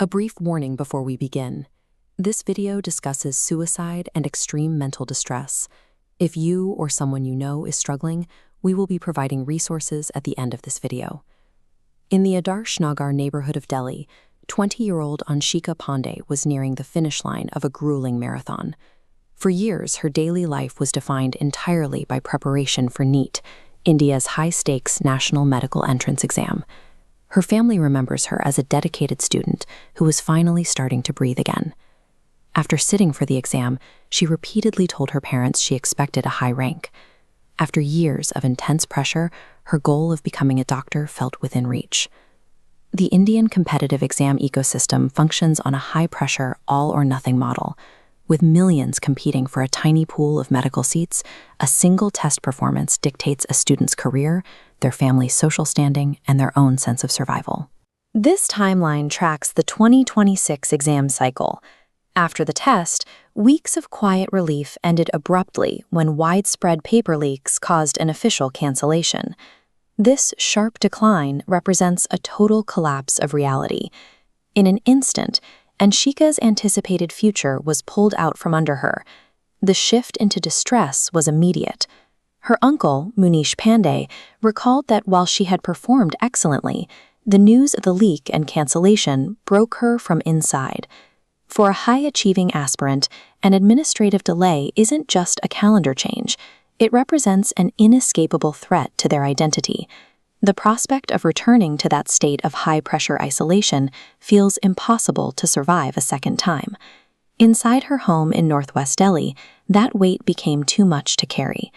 A brief warning before we begin. This video discusses suicide and extreme mental distress. If you or someone you know is struggling, we will be providing resources at the end of this video. In the Adarsh Nagar neighborhood of Delhi, 20-year-old Anshika Pandey was nearing the finish line of a grueling marathon. For years, her daily life was defined entirely by preparation for NEET, India's high-stakes national medical entrance exam. Her family remembers her as a dedicated student who was finally starting to breathe again. After sitting for the exam, she repeatedly told her parents she expected a high rank. After years of intense pressure, her goal of becoming a doctor felt within reach. The Indian competitive exam ecosystem functions on a high-pressure, all-or-nothing model. With millions competing for a tiny pool of medical seats, a single test performance dictates a student's career, their family's social standing, and their own sense of survival. This timeline tracks the 2026 exam cycle. After the test, weeks of quiet relief ended abruptly when widespread paper leaks caused an official cancellation. This sharp decline represents a total collapse of reality. In an instant, Anshika's anticipated future was pulled out from under her. The shift into distress was immediate. Her uncle, Munish Pandey, recalled that while she had performed excellently, the news of the leak and cancellation broke her from inside. For a high-achieving aspirant, an administrative delay isn't just a calendar change. It represents an inescapable threat to their identity. The prospect of returning to that state of high-pressure isolation feels impossible to survive a second time. Inside her home in northwest Delhi, that weight became too much to carry.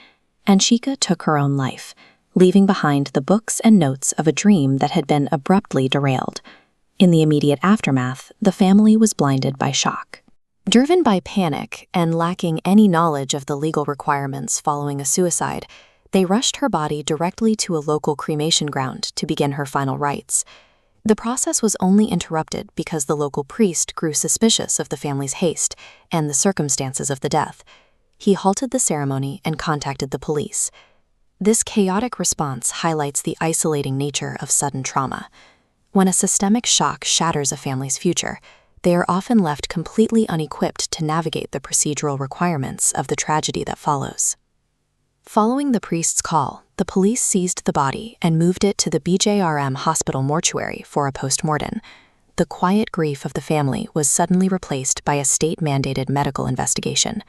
Anshika took her own life, leaving behind the books and notes of a dream that had been abruptly derailed. In the immediate aftermath, the family was blinded by shock. Driven by panic and lacking any knowledge of the legal requirements following a suicide, they rushed her body directly to a local cremation ground to begin her final rites. The process was only interrupted because the local priest grew suspicious of the family's haste and the circumstances of the death. He halted the ceremony and contacted the police. This chaotic response highlights the isolating nature of sudden trauma. When a systemic shock shatters a family's future, they are often left completely unequipped to navigate the procedural requirements of the tragedy that follows. Following the priest's call, the police seized the body and moved it to the BJRM hospital mortuary for a post-mortem. The quiet grief of the family was suddenly replaced by a state-mandated medical investigation.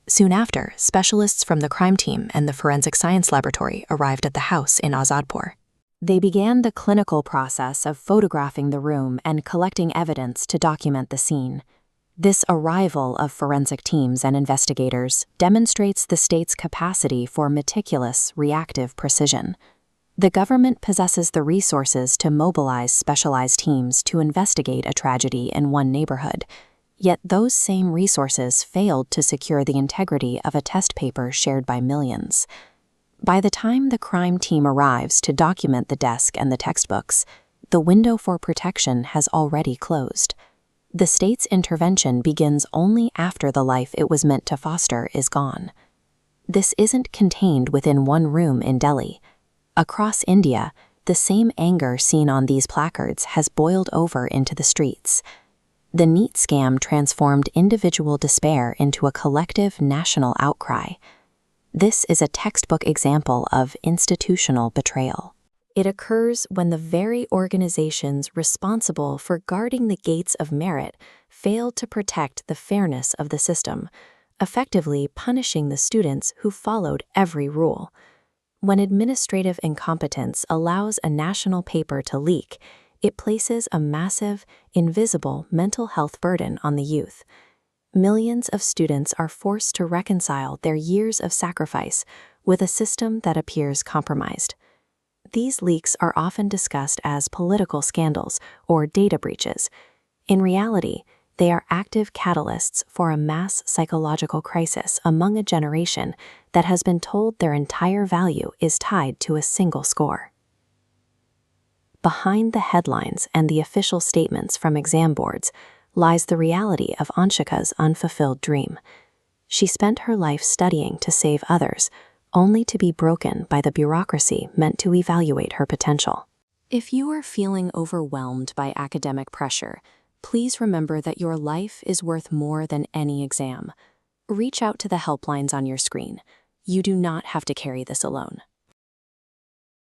Soon after, specialists from the crime team and the forensic science laboratory arrived at the house in Azadpur. They began the clinical process of photographing the room and collecting evidence to document the scene. This arrival of forensic teams and investigators demonstrates the state's capacity for meticulous, reactive precision. The government possesses the resources to mobilize specialized teams to investigate a tragedy in one neighborhood, yet those same resources failed to secure the integrity of a test paper shared by millions. By the time the crime team arrives to document the desk and the textbooks, the window for protection has already closed. The state's intervention begins only after the life it was meant to foster is gone. This isn't contained within one room in Delhi. Across India, the same anger seen on these placards has boiled over into the streets. The NEET scam transformed individual despair into a collective national outcry. This is a textbook example of institutional betrayal. It occurs when the very organizations responsible for guarding the gates of merit fail to protect the fairness of the system, effectively punishing the students who followed every rule. When administrative incompetence allows a national paper to leak, it places a massive, invisible mental health burden on the youth. Millions of students are forced to reconcile their years of sacrifice with a system that appears compromised. These leaks are often discussed as political scandals or data breaches. In reality, they are active catalysts for a mass psychological crisis among a generation that has been told their entire value is tied to a single score. Behind the headlines and the official statements from exam boards lies the reality of Anshika's unfulfilled dream. She spent her life studying to save others, only to be broken by the bureaucracy meant to evaluate her potential. If you are feeling overwhelmed by academic pressure, Please remember that your life is worth more than any exam. Reach out to the helplines on your screen. You do not have to carry this alone.